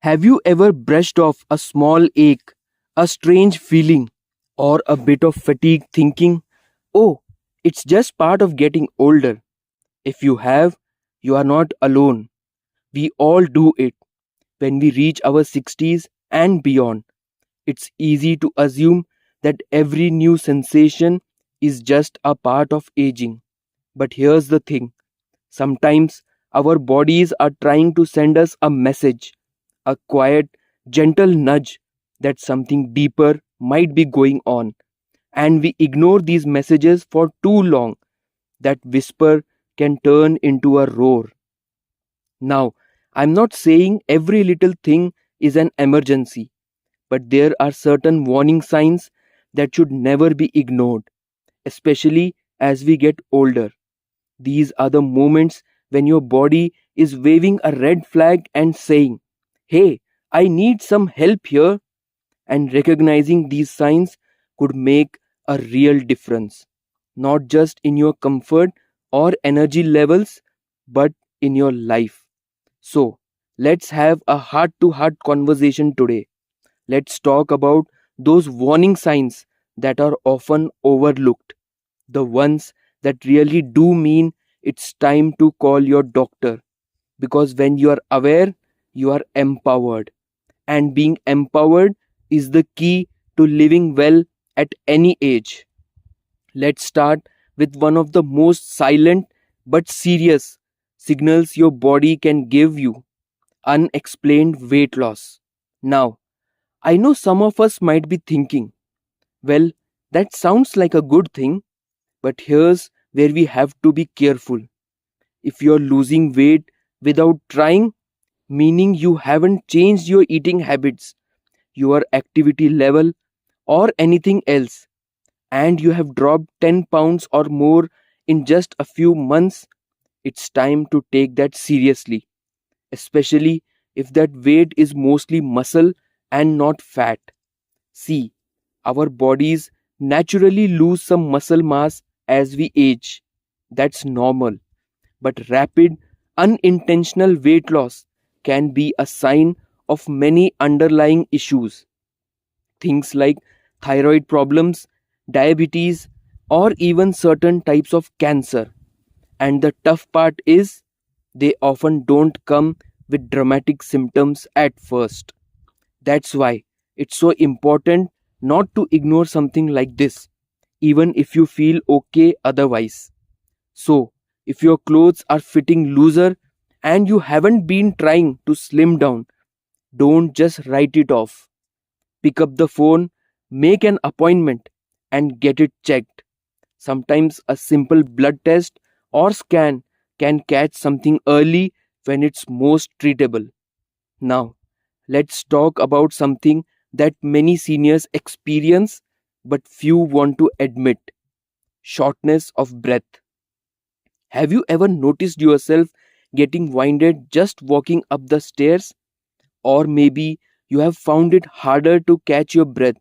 Have you ever brushed off a small ache, a strange feeling, or a bit of fatigue thinking, oh, it's just part of getting older? If you have, you are not alone. We all do it when we reach our 60s and beyond. It's easy to assume that every new sensation is just a part of aging. But here's the thing, sometimes our bodies are trying to send us a message, a quiet, gentle nudge that something deeper might be going on, and we ignore these messages for too long. That whisper can turn into a roar. Now, I'm not saying every little thing is an emergency, but there are certain warning signs that should never be ignored, especially as we get older. These are the moments when your body is waving a red flag and saying, hey, I need some help here. And recognizing these signs could make a real difference, not just in your comfort or energy levels, but in your life. So, let's have a heart to heart conversation today. Let's talk about those warning signs that are often overlooked, the ones that really do mean it's time to call your doctor. Because when you are aware, you are empowered. And being empowered is the key to living well at any age. Let's start with one of the most silent but serious signals your body can give you: unexplained weight loss. Now, I know some of us might be thinking, well, that sounds like a good thing, but here's where we have to be careful. If you're losing weight without trying, meaning you haven't changed your eating habits, your activity level, or anything else, and you have dropped 10 pounds or more in just a few months, it's time to take that seriously, especially if that weight is mostly muscle and not fat. See, our bodies naturally lose some muscle mass as we age. That's normal. But rapid, unintentional weight loss can be a sign of many underlying issues. Things like thyroid problems, diabetes, or even certain types of cancer. And the tough part is, they often don't come with dramatic symptoms at first. That's why it's so important not to ignore something like this, even if you feel okay otherwise. So, if your clothes are fitting looser and you haven't been trying to slim down, don't just write it off. Pick up the phone, make an appointment, and get it checked. Sometimes a simple blood test or scan can catch something early when it's most treatable. Now, let's talk about something that many seniors experience but few want to admit: shortness of breath. Have you ever noticed yourself getting winded just walking up the stairs? Or maybe you have found it harder to catch your breath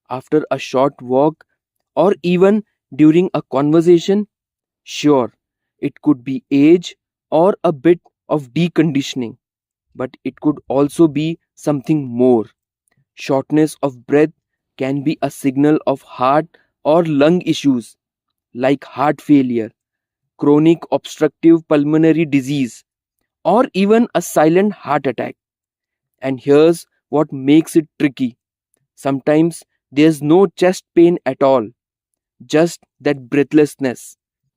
after a short walk or even during a conversation? Sure, it could be age or a bit of deconditioning, but it could also be something more. Shortness of breath can be a signal of heart or lung issues like heart failure, chronic obstructive pulmonary disease, or even a silent heart attack. And here's what makes it tricky. Sometimes there's no chest pain at all, just that breathlessness,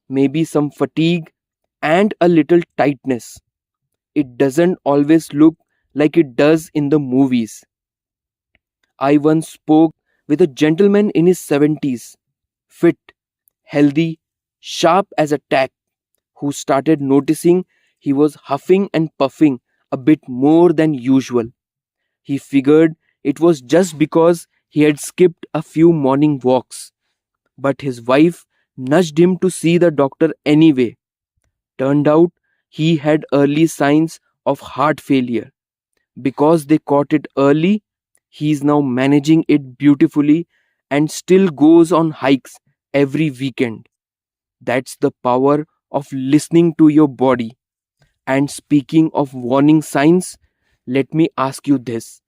maybe some fatigue, and a little tightness. It doesn't always look like it does in the movies. I once spoke with a gentleman in his 70s, fit, healthy, sharp as a tack, who started noticing he was huffing and puffing a bit more than usual. He figured it was just because he had skipped a few morning walks, but his wife nudged him to see the doctor anyway. Turned out he had early signs of heart failure. Because they caught it early, he's now managing it beautifully and still goes on hikes every weekend. That's the power of listening to your body. And speaking of warning signs, Let me ask you this.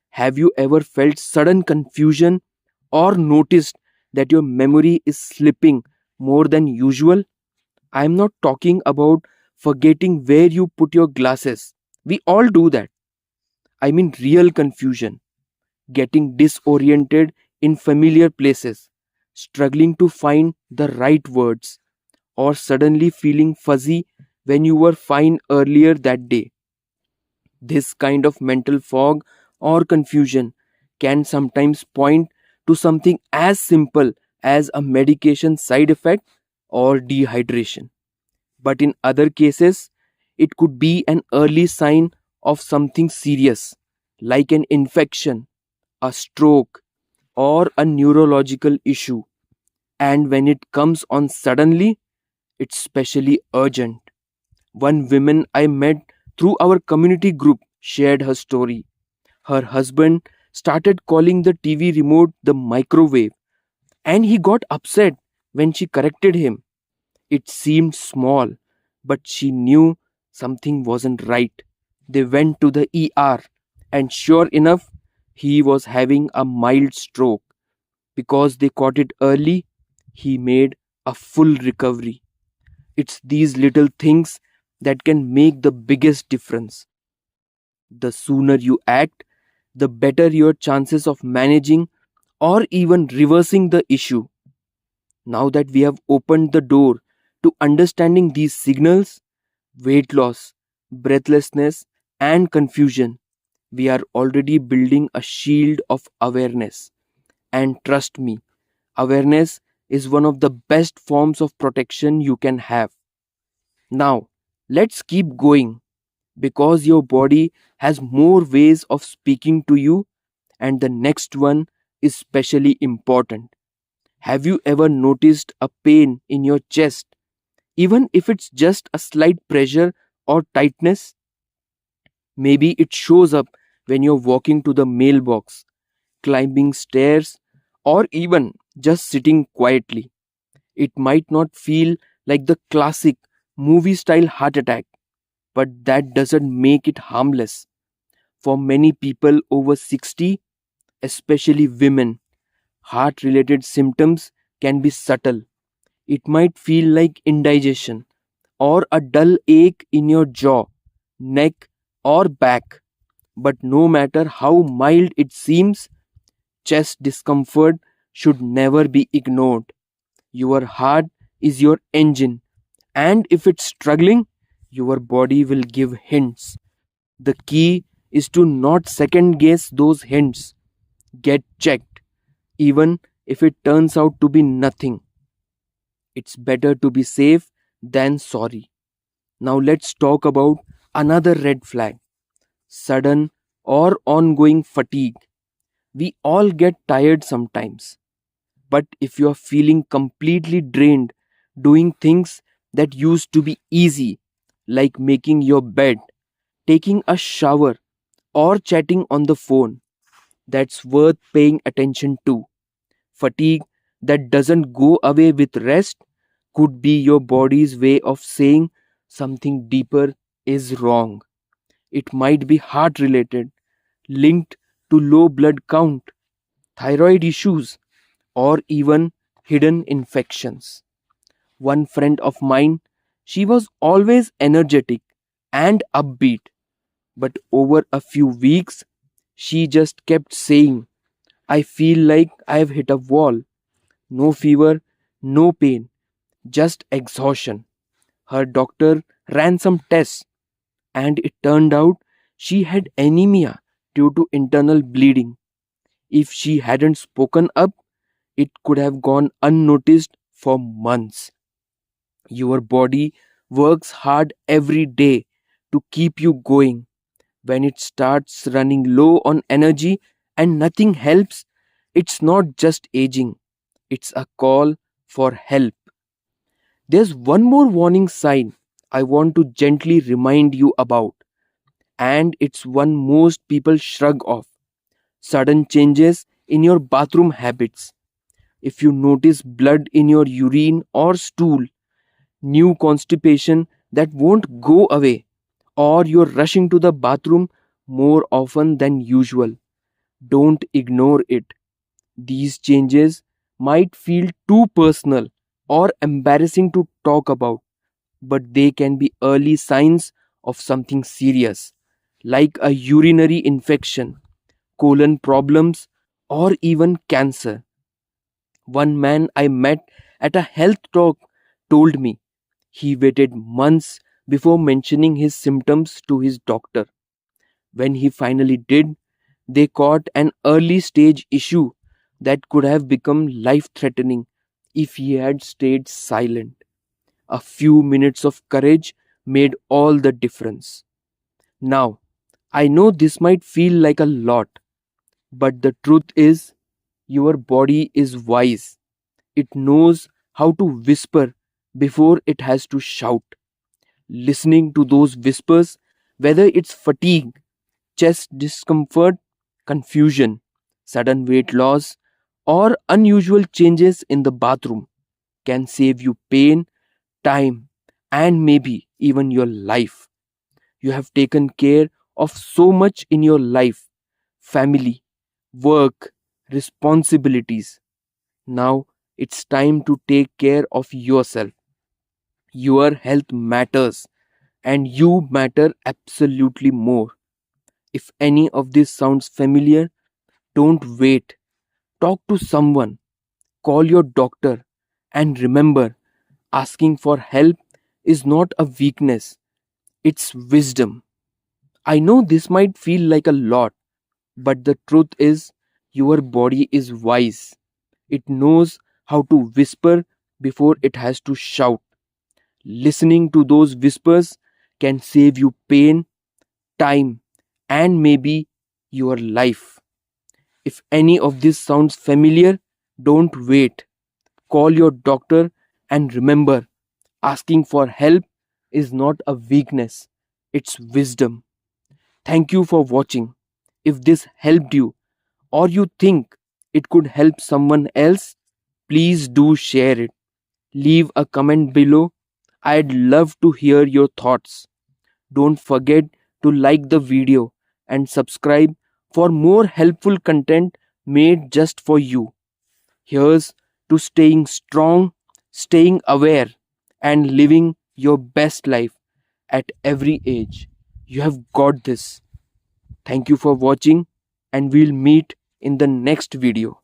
Have you ever felt sudden confusion or noticed that your memory is slipping more than usual? I am not talking about forgetting where you put your glasses. We all do that. I mean real confusion, getting disoriented in familiar places, struggling to find the right words, or suddenly feeling fuzzy when you were fine earlier that day. This kind of mental fog or confusion can sometimes point to something as simple as a medication side effect or dehydration. But in other cases, it could be an early sign of something serious, like an infection, a stroke, or a neurological issue. And when it comes on suddenly, it's especially urgent. One woman I met through our community group shared her story. Her husband started calling the TV remote the microwave, and he got upset when she corrected him. It seemed small, but she knew something wasn't right. They went to the ER, and sure enough, he was having a mild stroke. Because they caught it early, he made a full recovery. It's these little things that can make the biggest difference. The sooner you act, the better your chances of managing or even reversing the issue. Now that we have opened the door to understanding these signals, weight loss, breathlessness, and confusion, we are already building a shield of awareness. And trust me, awareness is one of the best forms of protection you can have. Now, let's keep going because your body has more ways of speaking to you, and the next one is especially important. Have you ever noticed a pain in your chest, even if it's just a slight pressure or tightness? Maybe it shows up when you're walking to the mailbox, climbing stairs, or even just sitting quietly. It might not feel like the classic movie style heart attack, but that doesn't make it harmless. For many people over 60, especially women, heart related symptoms can be subtle. It might feel like indigestion or a dull ache in your jaw, neck, or back. But no matter how mild it seems, chest discomfort should never be ignored. Your heart is your engine, and if it's struggling, your body will give hints. The key is to not second guess those hints. Get checked, even if it turns out to be nothing. It's better to be safe than sorry. Now let's talk about another red flag: sudden or ongoing fatigue. We all get tired sometimes, but if you are feeling completely drained doing things that used to be easy, like making your bed, taking a shower, or chatting on the phone, that's worth paying attention to. Fatigue that doesn't go away with rest could be your body's way of saying something deeper is wrong. It might be heart related, linked to low blood count, thyroid issues, or even hidden infections. One friend of mine, she was always energetic and upbeat, but over a few weeks, she just kept saying, I feel like I've hit a wall. No fever, no pain, just exhaustion. Her doctor ran some tests, and it turned out she had anemia due to internal bleeding. If she hadn't spoken up, it could have gone unnoticed for months. Your body works hard every day to keep you going. When it starts running low on energy and nothing helps, it's not just aging, it's a call for help. There's one more warning sign I want to gently remind you about, and it's one most people shrug off: sudden changes in your bathroom habits. If you notice blood in your urine or stool, new constipation that won't go away, or you're rushing to the bathroom more often than usual. Don't ignore it. These changes might feel too personal or embarrassing to talk about, but they can be early signs of something serious, like a urinary infection, colon problems, or even cancer. One man I met at a health talk told me he waited months before mentioning his symptoms to his doctor. When he finally did, they caught an early stage issue that could have become life threatening if he had stayed silent. A few minutes of courage made all the difference. Now, I know this might feel like a lot, but the truth is, your body is wise. It knows how to whisper before it has to shout. Listening to those whispers, whether it's fatigue, chest discomfort, confusion, sudden weight loss, or unusual changes in the bathroom, can save you pain, time, and maybe even your life. You have taken care of so much in your life: family, work, responsibilities. Now it's time to take care of yourself. Your health matters, and you matter absolutely more. If any of this sounds familiar, don't wait. Talk to someone, call your doctor, and remember, asking for help is not a weakness, it's wisdom. I know this might feel like a lot, but the truth is, your body is wise. It knows how to whisper before it has to shout. Listening to those whispers can save you pain, time, and maybe your life. If any of this sounds familiar, don't wait. Call your doctor, and remember, asking for help is not a weakness, it's wisdom. Thank you for watching. If this helped you, or you think it could help someone else, please do share it. Leave a comment below. I'd love to hear your thoughts. Don't forget to like the video and subscribe for more helpful content made just for you. Here's to staying strong, staying aware, and living your best life at every age. You have got this. Thank you for watching, and we'll meet in the next video.